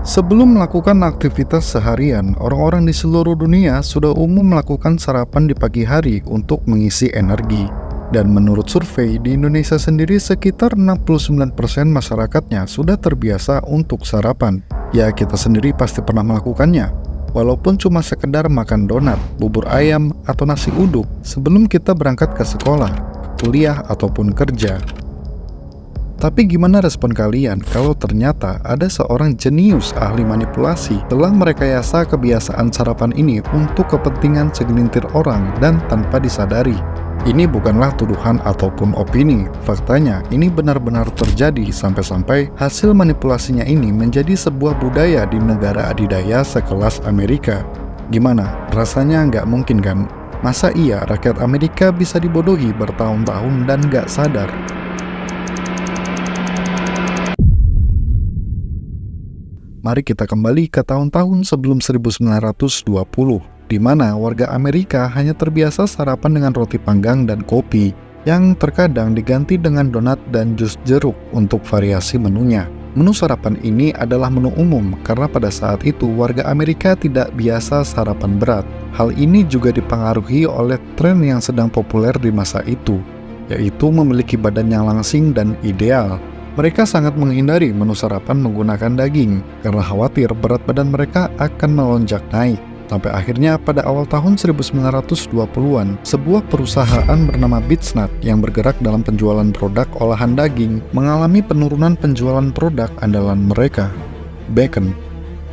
Sebelum melakukan aktivitas seharian, orang-orang di seluruh dunia sudah umum melakukan sarapan di pagi hari untuk mengisi energi. Dan menurut survei, di Indonesia sendiri sekitar 69% masyarakatnya sudah terbiasa untuk sarapan. Ya, kita sendiri pasti pernah melakukannya. Walaupun cuma sekedar makan donat, bubur ayam, atau nasi uduk sebelum kita berangkat ke sekolah, kuliah, ataupun kerja. Tapi gimana respon kalian kalau ternyata ada seorang jenius ahli manipulasi telah merekayasa kebiasaan sarapan ini untuk kepentingan segelintir orang dan tanpa disadari? Ini bukanlah tuduhan ataupun opini. Faktanya, ini benar-benar terjadi sampai-sampai hasil manipulasinya ini menjadi sebuah budaya di negara adidaya sekelas Amerika. Gimana? Rasanya nggak mungkin kan? Masa iya rakyat Amerika bisa dibodohi bertahun-tahun dan nggak sadar? Mari kita kembali ke tahun-tahun sebelum 1920, di mana warga Amerika hanya terbiasa sarapan dengan roti panggang dan kopi, yang terkadang diganti dengan donat dan jus jeruk untuk variasi menunya. Menu sarapan ini adalah menu umum karena pada saat itu warga Amerika tidak biasa sarapan berat. Hal ini juga dipengaruhi oleh tren yang sedang populer di masa itu, yaitu memiliki badan yang langsing dan ideal. Mereka sangat menghindari menu sarapan menggunakan daging karena khawatir berat badan mereka akan melonjak naik. Sampai akhirnya pada awal tahun 1920-an, sebuah perusahaan bernama Beech-Nut yang bergerak dalam penjualan produk olahan daging mengalami penurunan penjualan produk andalan mereka, bacon.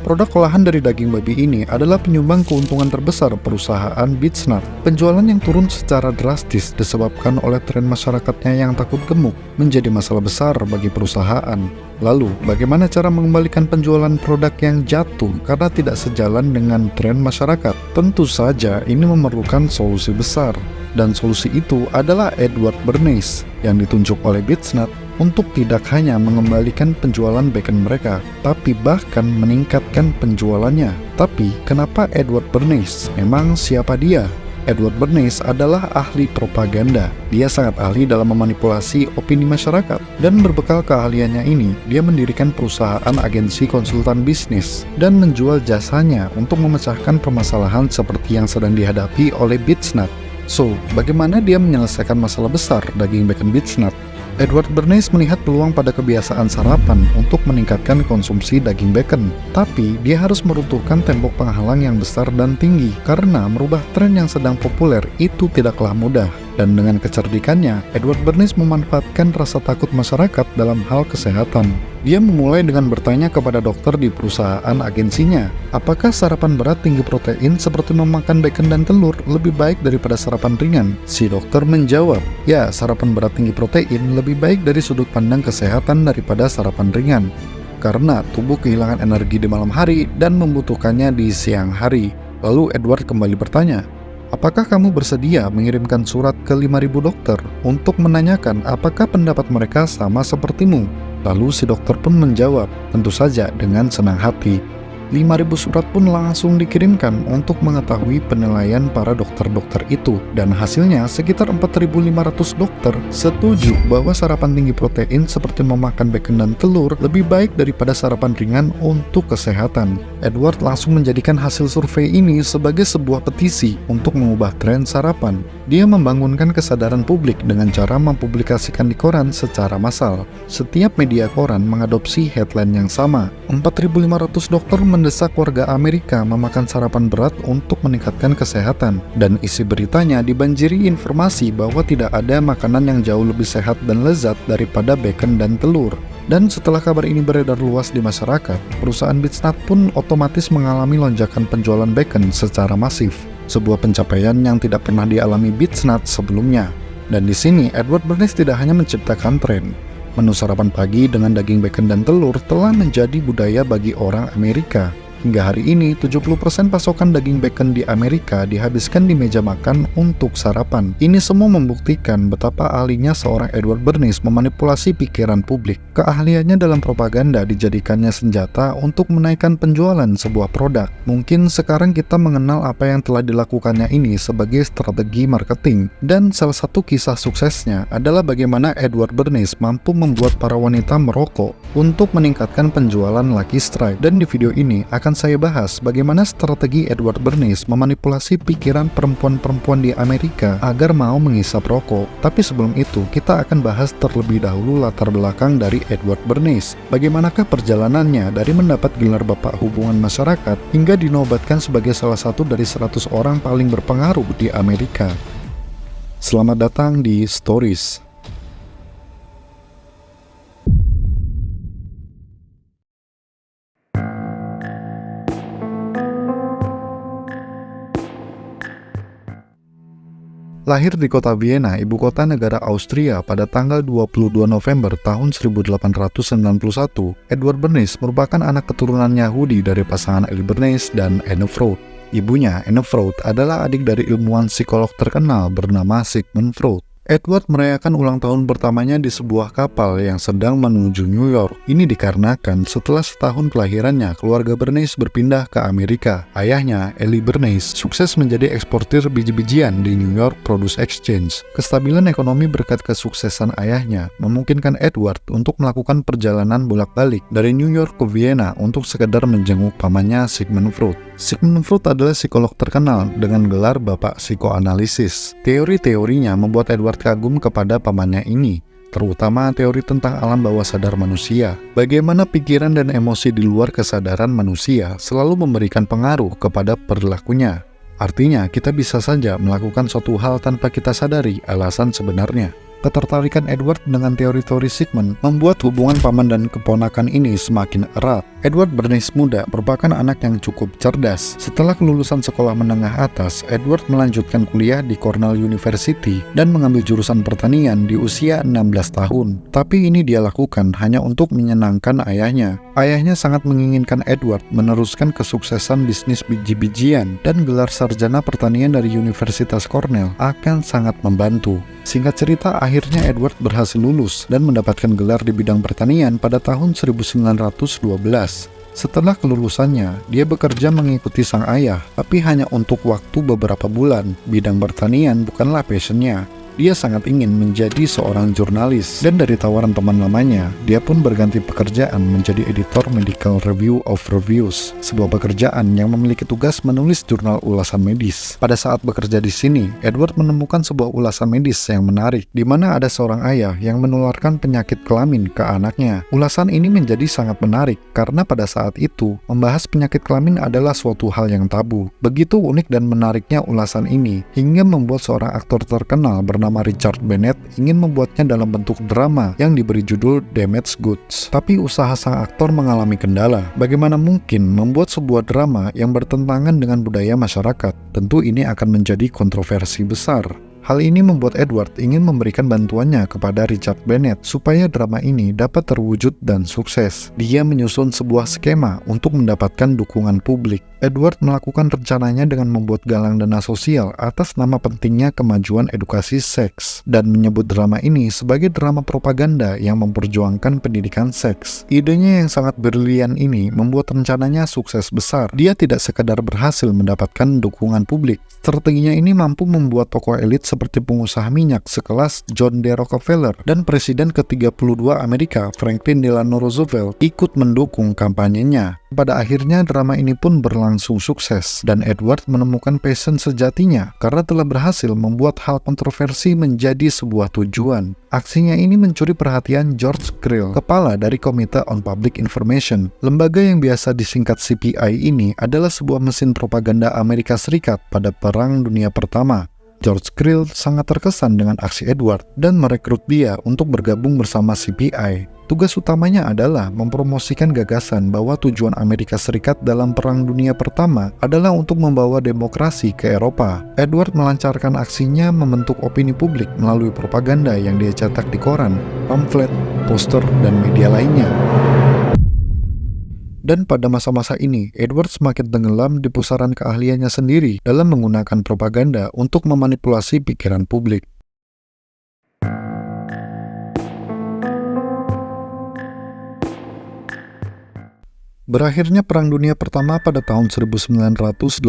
Produk olahan dari daging babi ini adalah penyumbang keuntungan terbesar perusahaan Beech-Nut. Penjualan yang turun secara drastis disebabkan oleh tren masyarakatnya yang takut gemuk menjadi masalah besar bagi perusahaan. Lalu, bagaimana cara mengembalikan penjualan produk yang jatuh karena tidak sejalan dengan tren masyarakat? Tentu saja ini memerlukan solusi besar. Dan solusi itu adalah Edward Bernays yang ditunjuk oleh Beech-Nut untuk tidak hanya mengembalikan penjualan bacon mereka, tapi bahkan meningkatkan penjualannya. Tapi, kenapa Edward Bernays? Memang siapa dia? Edward Bernays adalah ahli propaganda. Dia sangat ahli dalam memanipulasi opini masyarakat. Dan berbekal keahliannya ini, dia mendirikan perusahaan agensi konsultan bisnis dan menjual jasanya untuk memecahkan permasalahan seperti yang sedang dihadapi oleh Beech-Nut. So, bagaimana dia menyelesaikan masalah besar daging bacon Beech-Nut? Edward Bernays melihat peluang pada kebiasaan sarapan untuk meningkatkan konsumsi daging bacon. Tapi, dia harus meruntuhkan tembok penghalang yang besar dan tinggi, karena merubah tren yang sedang populer itu tidaklah mudah. Dan dengan kecerdikannya, Edward Bernays memanfaatkan rasa takut masyarakat dalam hal kesehatan. Dia memulai dengan bertanya kepada dokter di perusahaan agensinya, apakah sarapan berat tinggi protein seperti memakan bacon dan telur lebih baik daripada sarapan ringan? Si dokter menjawab, ya, sarapan berat tinggi protein lebih baik dari sudut pandang kesehatan daripada sarapan ringan, karena tubuh kehilangan energi di malam hari dan membutuhkannya di siang hari. Lalu Edward kembali bertanya, apakah kamu bersedia mengirimkan surat ke 5.000 dokter untuk menanyakan apakah pendapat mereka sama sepertimu? Lalu si dokter pun menjawab, tentu saja dengan senang hati. 5.000 surat pun langsung dikirimkan untuk mengetahui penilaian para dokter-dokter itu, dan hasilnya sekitar 4.500 dokter setuju bahwa sarapan tinggi protein seperti memakan bacon dan telur lebih baik daripada sarapan ringan untuk kesehatan. Edward langsung menjadikan hasil survei ini sebagai sebuah petisi untuk mengubah tren sarapan. Dia membangunkan kesadaran publik dengan cara mempublikasikan di koran secara massal. Setiap media koran mengadopsi headline yang sama. 4.500 dokter mendesak warga Amerika memakan sarapan berat untuk meningkatkan kesehatan, dan isi beritanya dibanjiri informasi bahwa tidak ada makanan yang jauh lebih sehat dan lezat daripada bacon dan telur. Dan setelah kabar ini beredar luas di masyarakat, perusahaan Beech-Nut pun otomatis mengalami lonjakan penjualan bacon secara masif, sebuah pencapaian yang tidak pernah dialami Beech-Nut sebelumnya. Dan di sini Edward Bernays tidak hanya menciptakan tren. Menu sarapan pagi dengan daging bacon dan telur telah menjadi budaya bagi orang Amerika. Hingga hari ini, 70% pasokan daging bacon di Amerika dihabiskan di meja makan untuk sarapan. Ini semua membuktikan betapa ahlinya seorang Edward Bernays memanipulasi pikiran publik. Keahliannya dalam propaganda dijadikannya senjata untuk menaikkan penjualan sebuah produk. Mungkin sekarang kita mengenal apa yang telah dilakukannya ini sebagai strategi marketing. Dan salah satu kisah suksesnya adalah bagaimana Edward Bernays mampu membuat para wanita merokok untuk meningkatkan penjualan Lucky Strike. Dan di video ini akan saya bahas bagaimana strategi Edward Bernays memanipulasi pikiran perempuan-perempuan di Amerika agar mau menghisap rokok. Tapi sebelum itu, kita akan bahas terlebih dahulu latar belakang dari Edward Bernays. Bagaimanakah perjalanannya dari mendapat gelar Bapak Hubungan Masyarakat hingga dinobatkan sebagai salah satu dari 100 orang paling berpengaruh di Amerika. Selamat datang di Stories. Lahir di kota Vienna, ibu kota negara Austria pada tanggal 22 November tahun 1891, Edward Bernays merupakan anak keturunan Yahudi dari pasangan Elie Bernays dan Anne Freud. Ibunya, Anne Freud, adalah adik dari ilmuwan psikolog terkenal bernama Sigmund Freud. Edward merayakan ulang tahun pertamanya di sebuah kapal yang sedang menuju New York. Ini dikarenakan setelah setahun kelahirannya, keluarga Bernays berpindah ke Amerika. Ayahnya, Elie Bernays, sukses menjadi eksportir biji-bijian di New York Produce Exchange. Kestabilan ekonomi berkat kesuksesan ayahnya memungkinkan Edward untuk melakukan perjalanan bolak-balik dari New York ke Vienna untuk sekedar menjenguk pamannya Sigmund Freud. Sigmund Freud adalah psikolog terkenal dengan gelar Bapak Psikoanalisis. Teori-teorinya membuat Edward kagum kepada pamannya ini, terutama teori tentang alam bawah sadar manusia. Bagaimana pikiran dan emosi di luar kesadaran manusia selalu memberikan pengaruh kepada perilakunya. Artinya, kita bisa saja melakukan suatu hal tanpa kita sadari alasan sebenarnya. Ketertarikan Edward dengan teori-teori Sigmund membuat hubungan paman dan keponakan ini semakin erat. Edward Bernays muda merupakan anak yang cukup cerdas. Setelah kelulusan sekolah menengah atas, Edward melanjutkan kuliah di Cornell University dan mengambil jurusan pertanian di usia 16 tahun. Tapi ini dia lakukan hanya untuk menyenangkan ayahnya. Ayahnya sangat menginginkan Edward meneruskan kesuksesan bisnis biji-bijian, dan gelar sarjana pertanian dari Universitas Cornell akan sangat membantu. Singkat cerita, akhirnya Edward berhasil lulus dan mendapatkan gelar di bidang pertanian pada tahun 1912. Setelah kelulusannya, dia bekerja mengikuti sang ayah, tapi hanya untuk waktu beberapa bulan. Bidang pertanian bukanlah passionnya. Dia sangat ingin menjadi seorang jurnalis, dan dari tawaran teman lamanya, dia pun berganti pekerjaan menjadi editor Medical Review of Reviews, sebuah pekerjaan yang memiliki tugas menulis jurnal ulasan medis. Pada saat bekerja di sini, Edward menemukan sebuah ulasan medis yang menarik, di mana ada seorang ayah yang menularkan penyakit kelamin ke anaknya. Ulasan ini menjadi sangat menarik, karena pada saat itu, membahas penyakit kelamin adalah suatu hal yang tabu. Begitu unik dan menariknya ulasan ini, hingga membuat seorang aktor terkenal bernama Richard Bennett ingin membuatnya dalam bentuk drama yang diberi judul Damaged Goods. Tapi usaha sang aktor mengalami kendala. Bagaimana mungkin membuat sebuah drama yang bertentangan dengan budaya masyarakat? Tentu ini akan menjadi kontroversi besar. Hal ini membuat Edward ingin memberikan bantuannya kepada Richard Bennett supaya drama ini dapat terwujud dan sukses. Dia menyusun sebuah skema untuk mendapatkan dukungan publik. Edward melakukan rencananya dengan membuat galang dana sosial atas nama pentingnya kemajuan edukasi seks, dan menyebut drama ini sebagai drama propaganda yang memperjuangkan pendidikan seks. Idenya yang sangat brilian ini membuat rencananya sukses besar. Dia tidak sekadar berhasil mendapatkan dukungan publik. Strateginya ini mampu membuat tokoh elit seperti pengusaha minyak sekelas John D. Rockefeller dan Presiden ke-32 Amerika Franklin Delano Roosevelt ikut mendukung kampanyenya. Pada akhirnya drama ini pun berlangsung sukses, dan Edward menemukan passion sejatinya karena telah berhasil membuat hal kontroversi menjadi sebuah tujuan. Aksinya ini mencuri perhatian George Krill, kepala dari Committee on Public Information. Lembaga yang biasa disingkat CPI ini adalah sebuah mesin propaganda Amerika Serikat pada Perang Dunia Pertama. George Krill sangat terkesan dengan aksi Edward dan merekrut dia untuk bergabung bersama CPI. Tugas utamanya adalah mempromosikan gagasan bahwa tujuan Amerika Serikat dalam Perang Dunia Pertama adalah untuk membawa demokrasi ke Eropa. Edward melancarkan aksinya membentuk opini publik melalui propaganda yang dia cetak di koran, pamflet, poster, dan media lainnya. Dan pada masa-masa ini, Edward semakin tenggelam di pusaran keahliannya sendiri dalam menggunakan propaganda untuk memanipulasi pikiran publik. Berakhirnya Perang Dunia Pertama pada tahun 1918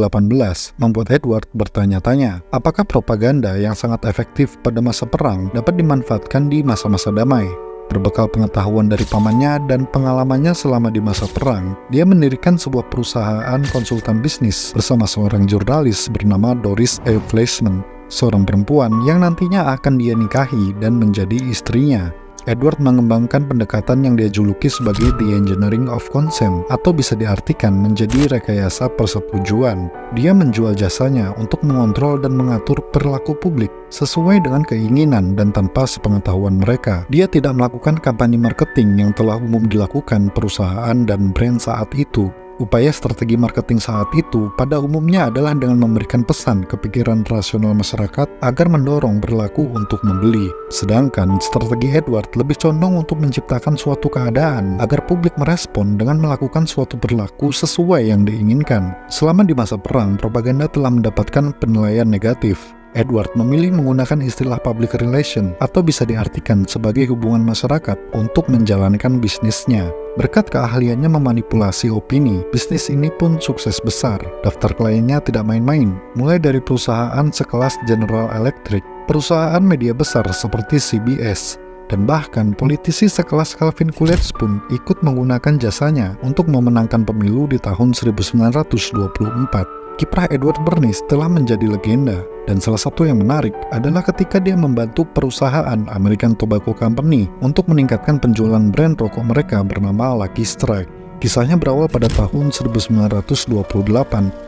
membuat Edward bertanya-tanya, apakah propaganda yang sangat efektif pada masa perang dapat dimanfaatkan di masa-masa damai? Berbekal pengetahuan dari pamannya dan pengalamannya selama di masa perang, dia mendirikan sebuah perusahaan konsultan bisnis bersama seorang jurnalis bernama Doris E. Fleischmann, seorang perempuan yang nantinya akan dia nikahi dan menjadi istrinya. Edward mengembangkan pendekatan yang dia juluki sebagai The Engineering of Consent, atau bisa diartikan menjadi rekayasa persetujuan. Dia menjual jasanya untuk mengontrol dan mengatur perilaku publik sesuai dengan keinginan dan tanpa sepengetahuan mereka. Dia tidak melakukan kampanye marketing yang telah umum dilakukan perusahaan dan brand saat itu. Upaya strategi marketing saat itu pada umumnya adalah dengan memberikan pesan ke pikiran rasional masyarakat agar mendorong perilaku untuk membeli. Sedangkan strategi Edward lebih condong untuk menciptakan suatu keadaan agar publik merespon dengan melakukan suatu perilaku sesuai yang diinginkan. Selama di masa perang, propaganda telah mendapatkan penilaian negatif. Edward memilih menggunakan istilah public relation atau bisa diartikan sebagai hubungan masyarakat untuk menjalankan bisnisnya. Berkat keahliannya memanipulasi opini, bisnis ini pun sukses besar. Daftar kliennya tidak main-main, mulai dari perusahaan sekelas General Electric, perusahaan media besar seperti CBS, dan bahkan politisi sekelas Calvin Coolidge pun ikut menggunakan jasanya untuk memenangkan pemilu di tahun 1924. Kiprah Edward Bernays telah menjadi legenda, dan salah satu yang menarik adalah ketika dia membantu perusahaan American Tobacco Company untuk meningkatkan penjualan brand rokok mereka bernama Lucky Strike. Kisahnya berawal pada tahun 1928,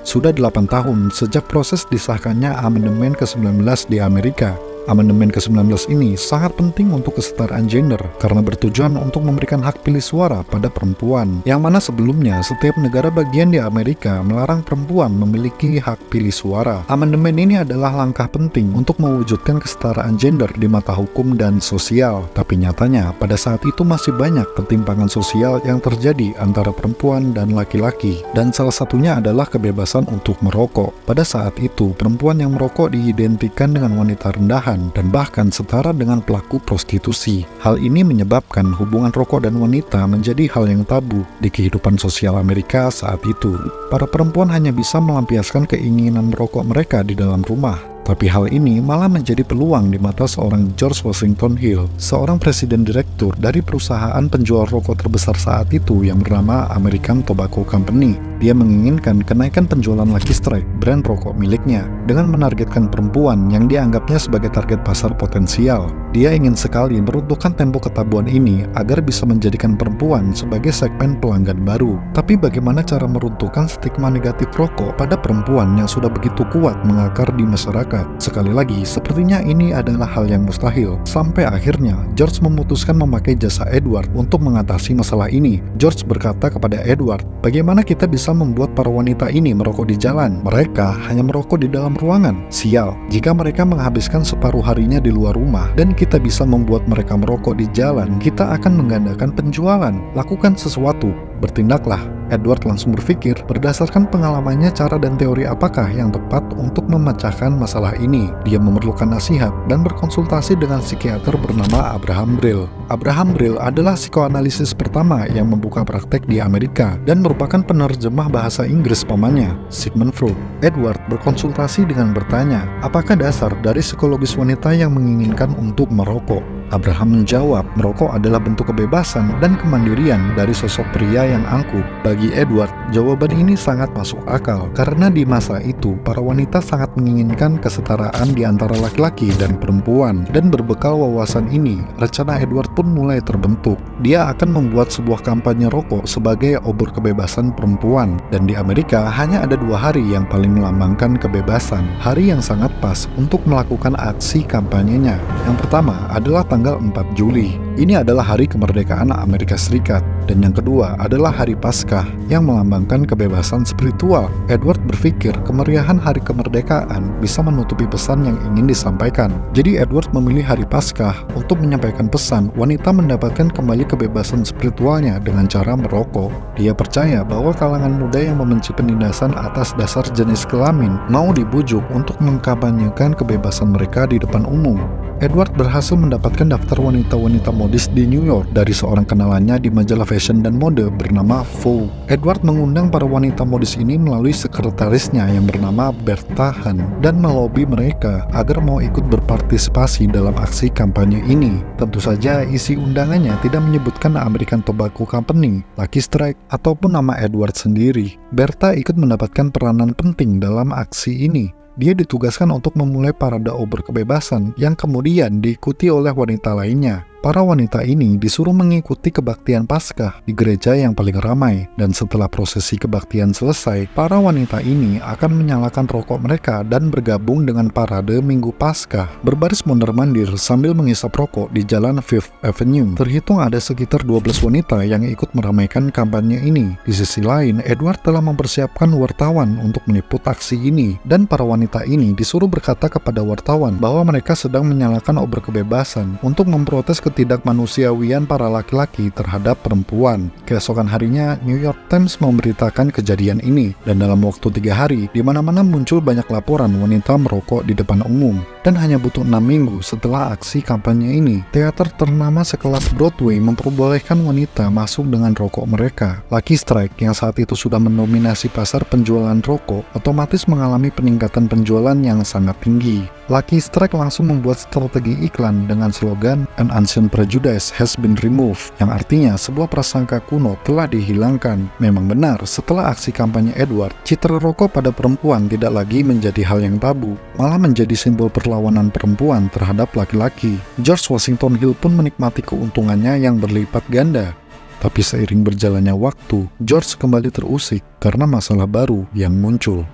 sudah 8 tahun sejak proses disahkannya Amandemen ke-19 di Amerika. Amandemen ke-19 ini sangat penting untuk kesetaraan gender karena bertujuan untuk memberikan hak pilih suara pada perempuan, yang mana sebelumnya setiap negara bagian di Amerika melarang perempuan memiliki hak pilih suara. Amandemen ini adalah langkah penting untuk mewujudkan kesetaraan gender di mata hukum dan sosial, tapi nyatanya pada saat itu masih banyak ketimpangan sosial yang terjadi antara perempuan dan laki-laki, dan salah satunya adalah kebebasan untuk merokok. Pada saat itu, perempuan yang merokok diidentikan dengan wanita rendahan dan bahkan setara dengan pelaku prostitusi. Hal ini menyebabkan hubungan rokok dan wanita menjadi hal yang tabu di kehidupan sosial Amerika saat itu. Para perempuan hanya bisa melampiaskan keinginan merokok mereka di dalam rumah. Tapi hal ini malah menjadi peluang di mata seorang George Washington Hill, seorang presiden direktur dari perusahaan penjual rokok terbesar saat itu yang bernama American Tobacco Company. Dia menginginkan kenaikan penjualan Lucky Strike, brand rokok miliknya, dengan menargetkan perempuan yang dianggapnya sebagai target pasar potensial. Dia ingin sekali meruntuhkan tembok ketabuhan ini agar bisa menjadikan perempuan sebagai segmen pelanggan baru. Tapi bagaimana cara meruntuhkan stigma negatif rokok pada perempuan yang sudah begitu kuat mengakar di masyarakat? Sekali lagi, sepertinya ini adalah hal yang mustahil. Sampai akhirnya, George memutuskan memakai jasa Edward untuk mengatasi masalah ini. George berkata kepada Edward, bagaimana kita bisa membuat para wanita ini merokok di jalan? Mereka hanya merokok di dalam ruangan. Sial, jika mereka menghabiskan separuh harinya di luar rumah dan kita bisa membuat mereka merokok di jalan, kita akan menggandakan penjualan. Lakukan sesuatu, bertindaklah. Edward langsung berpikir berdasarkan pengalamannya cara dan teori apakah yang tepat untuk memecahkan masalah ini. Dia memerlukan nasihat dan berkonsultasi dengan psikiater bernama Abraham Brill. Abraham Brill adalah psikoanalisis pertama yang membuka praktek di Amerika dan merupakan penerjemah bahasa Inggris pamannya, Sigmund Freud. Edward berkonsultasi dengan bertanya, apakah dasar dari psikologis wanita yang menginginkan untuk merokok? Abraham menjawab, merokok adalah bentuk kebebasan dan kemandirian dari sosok pria yang angkuh. Bagi Edward, jawaban ini sangat masuk akal, karena di masa itu, para wanita sangat menginginkan kesetaraan di antara laki-laki dan perempuan. Dan berbekal wawasan ini, rencana Edward pun mulai terbentuk. Dia akan membuat sebuah kampanye rokok sebagai obor kebebasan perempuan. Dan di Amerika, hanya ada 2 hari yang paling melambangkan kebebasan. Hari yang sangat pas untuk melakukan aksi kampanyenya. Yang pertama adalah tanggal tanggal 4 Juli. Ini adalah hari kemerdekaan Amerika Serikat. Dan yang kedua adalah hari Paskah yang melambangkan kebebasan spiritual. Edward berpikir kemeriahan hari kemerdekaan bisa menutupi pesan yang ingin disampaikan. Jadi Edward memilih hari Paskah untuk menyampaikan pesan wanita mendapatkan kembali kebebasan spiritualnya dengan cara merokok. Dia percaya bahwa kalangan muda yang membenci penindasan atas dasar jenis kelamin mau dibujuk untuk mengkampanyekan kebebasan mereka di depan umum. Edward berhasil mendapatkan daftar wanita-wanita modis di New York dari seorang kenalannya di majalah fashion dan mode bernama Vogue. Edward mengundang para wanita modis ini melalui sekretarisnya yang bernama Bertha Hahn dan melobi mereka agar mau ikut berpartisipasi dalam aksi kampanye ini. Tentu saja isi undangannya tidak menyebutkan American Tobacco Company, Lucky Strike, ataupun nama Edward sendiri. Bertha ikut mendapatkan peranan penting dalam aksi ini. Dia ditugaskan untuk memulai parade obor kebebasan yang kemudian diikuti oleh wanita lainnya. Para wanita ini disuruh mengikuti kebaktian Paskah di gereja yang paling ramai, dan setelah prosesi kebaktian selesai, para wanita ini akan menyalakan rokok mereka dan bergabung dengan parade Minggu Paskah, berbaris mondar-mandir sambil menghisap rokok di jalan Fifth Avenue. Terhitung ada sekitar 12 wanita yang ikut meramaikan kampanye ini. Di sisi lain, Edward telah mempersiapkan wartawan untuk meliput aksi ini, dan para wanita ini disuruh berkata kepada wartawan bahwa mereka sedang menyalakan obor kebebasan untuk memprotes ketidakmanusiawian para laki-laki terhadap perempuan. Keesokan harinya, New York Times memberitakan kejadian ini, dan dalam waktu 3 hari, di mana-mana muncul banyak laporan wanita merokok di depan umum. Dan hanya butuh 6 minggu setelah aksi kampanye ini, teater ternama sekelas Broadway memperbolehkan wanita masuk dengan rokok mereka. Lucky Strike yang saat itu sudah mendominasi pasar penjualan rokok, otomatis mengalami peningkatan penjualan yang sangat tinggi. Lucky Strike langsung membuat strategi iklan dengan slogan "An ancient prejudice has been removed", yang artinya sebuah prasangka kuno telah dihilangkan. Memang benar, setelah aksi kampanye Edward, citra rokok pada perempuan tidak lagi menjadi hal yang tabu, malah menjadi simbol perlawanan perempuan terhadap laki-laki. George Washington Hill pun menikmati keuntungannya yang berlipat ganda. Tapi seiring berjalannya waktu, George kembali terusik karena masalah baru yang muncul.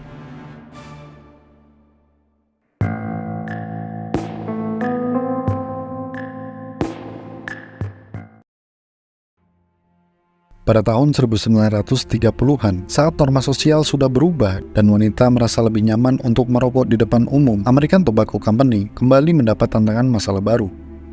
Pada tahun 1930-an, saat norma sosial sudah berubah dan wanita merasa lebih nyaman untuk merokok di depan umum, American Tobacco Company kembali mendapat tantangan masalah baru: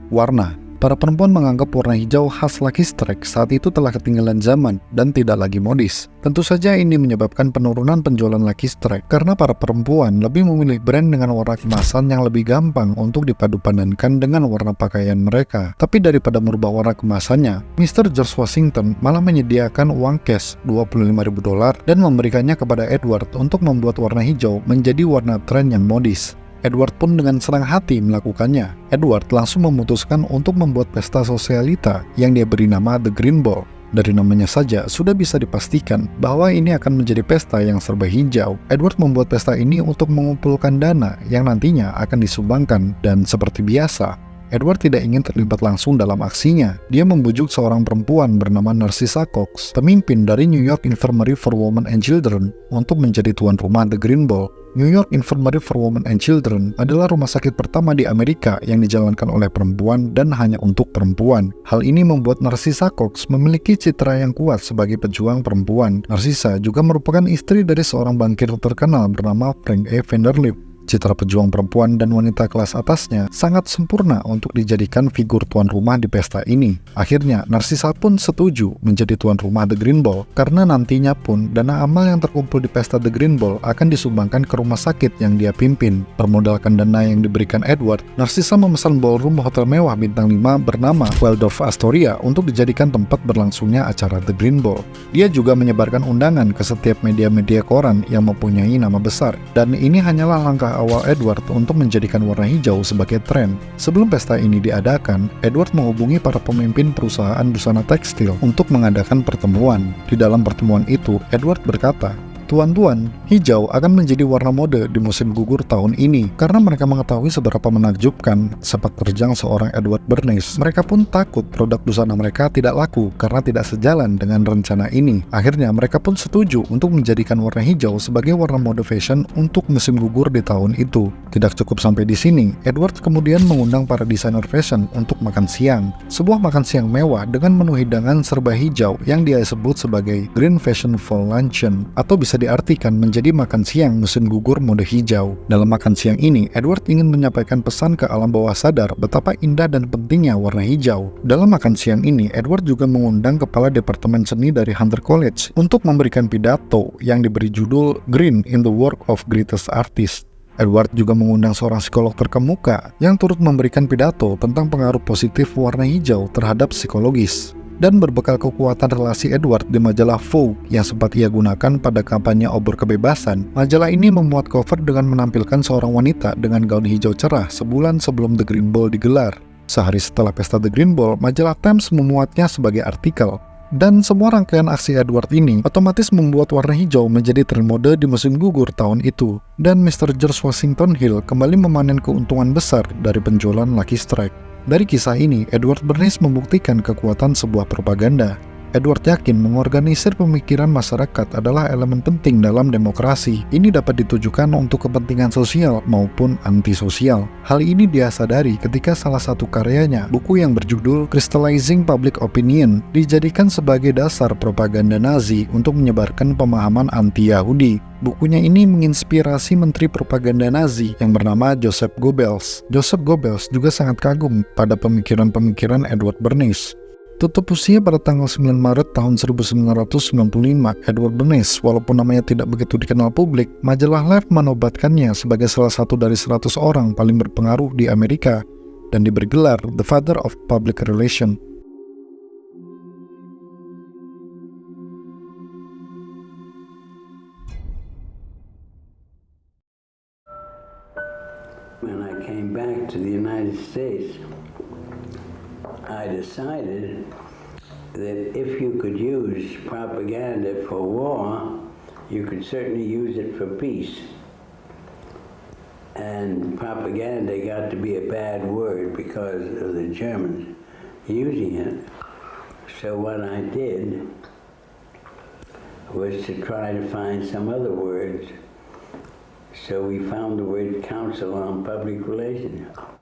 warna. Para perempuan menganggap warna hijau khas Lucky Strike saat itu telah ketinggalan zaman dan tidak lagi modis. Tentu saja ini menyebabkan penurunan penjualan Lucky Strike karena para perempuan lebih memilih brand dengan warna kemasan yang lebih gampang untuk dipadu-padankan dengan warna pakaian mereka. Tapi daripada merubah warna kemasannya, Mr. George Washington malah menyediakan uang cash $25.000 dan memberikannya kepada Edward untuk membuat warna hijau menjadi warna tren yang modis. Edward pun dengan senang hati melakukannya. Edward langsung memutuskan untuk membuat pesta sosialita yang dia beri nama The Green Ball. Dari namanya saja sudah bisa dipastikan bahwa ini akan menjadi pesta yang serba hijau. Edward membuat pesta ini untuk mengumpulkan dana yang nantinya akan disumbangkan, dan seperti biasa, Edward tidak ingin terlibat langsung dalam aksinya. Dia membujuk seorang perempuan bernama Narcissa Cox, pemimpin dari New York Infirmary for Women and Children, untuk menjadi tuan rumah The Green Ball. New York Infirmary for Women and Children adalah rumah sakit pertama di Amerika yang dijalankan oleh perempuan dan hanya untuk perempuan. Hal ini membuat Narcissa Cox memiliki citra yang kuat sebagai pejuang perempuan. Narcissa juga merupakan istri dari seorang bankir terkenal bernama Frank A. Vanderlip. Citra pejuang perempuan dan wanita kelas atasnya sangat sempurna untuk dijadikan figur tuan rumah di pesta ini. Akhirnya, Narcissa pun setuju menjadi tuan rumah The Green Ball, karena nantinya pun dana amal yang terkumpul di pesta The Green Ball akan disumbangkan ke rumah sakit yang dia pimpin. Bermodalkan dana yang diberikan Edward, Narcissa memesan ballroom hotel mewah bintang 5 bernama Waldorf Astoria untuk dijadikan tempat berlangsungnya acara The Green Ball. Dia juga menyebarkan undangan ke setiap media-media koran yang mempunyai nama besar, dan ini hanyalah langkah awal Edward untuk menjadikan warna hijau sebagai tren. Sebelum pesta ini diadakan, Edward menghubungi para pemimpin perusahaan busana tekstil untuk mengadakan pertemuan. Di dalam pertemuan itu, Edward berkata, Tuan-tuan, hijau akan menjadi warna mode di musim gugur tahun ini. Karena mereka mengetahui seberapa menakjubkan sepak terjang seorang Edward Bernays, mereka pun takut produk busana mereka tidak laku karena tidak sejalan dengan rencana ini. Akhirnya mereka pun setuju untuk menjadikan warna hijau sebagai warna mode fashion untuk musim gugur di tahun itu. Tidak cukup sampai di sini, Edward kemudian mengundang para desainer fashion untuk makan siang. Sebuah makan siang mewah dengan menu hidangan serba hijau yang dia sebut sebagai Green Fashion Fall Luncheon, atau bisa diartikan menjadi makan siang musim gugur mode hijau. Dalam makan siang ini, Edward ingin menyampaikan pesan ke alam bawah sadar betapa indah dan pentingnya warna hijau. Dalam makan siang ini, Edward juga mengundang kepala departemen seni dari Hunter College untuk memberikan pidato yang diberi judul Green in the Work of Greatest Artist. Edward juga mengundang seorang psikolog terkemuka yang turut memberikan pidato tentang pengaruh positif warna hijau terhadap psikologis. Dan berbekal kekuatan relasi Edward di majalah Vogue yang sempat ia gunakan pada kampanye obor kebebasan, majalah ini memuat cover dengan menampilkan seorang wanita dengan gaun hijau cerah sebulan sebelum The Green Ball digelar. Sehari setelah pesta The Green Ball, majalah Times memuatnya sebagai artikel. Dan semua rangkaian aksi Edward ini otomatis membuat warna hijau menjadi tren mode di musim gugur tahun itu. Dan Mr. George Washington Hill kembali memanen keuntungan besar dari penjualan Lucky Strike. Dari kisah ini, Edward Bernays membuktikan kekuatan sebuah propaganda. Edward yakin mengorganisir pemikiran masyarakat adalah elemen penting dalam demokrasi. Ini dapat ditujukan untuk kepentingan sosial maupun antisosial. Hal ini dia sadari ketika salah satu karyanya, buku yang berjudul Crystallizing Public Opinion, dijadikan sebagai dasar propaganda Nazi untuk menyebarkan pemahaman anti-Yahudi. Bukunya ini menginspirasi menteri propaganda Nazi yang bernama Joseph Goebbels. Joseph Goebbels juga sangat kagum pada pemikiran-pemikiran Edward Bernays. Tutup usia pada tanggal 9 Maret tahun 1995, Edward Bernays, walaupun namanya tidak begitu dikenal publik, majalah Life menobatkannya sebagai salah satu dari 100 orang paling berpengaruh di Amerika dan diberi gelar The Father of Public Relations. When I came back to the United States, I decided that if you could use propaganda for war, you could certainly use it for peace. And propaganda got to be a bad word because of the Germans using it. So what I did was to try to find some other words. So we found the word Council on Public Relations.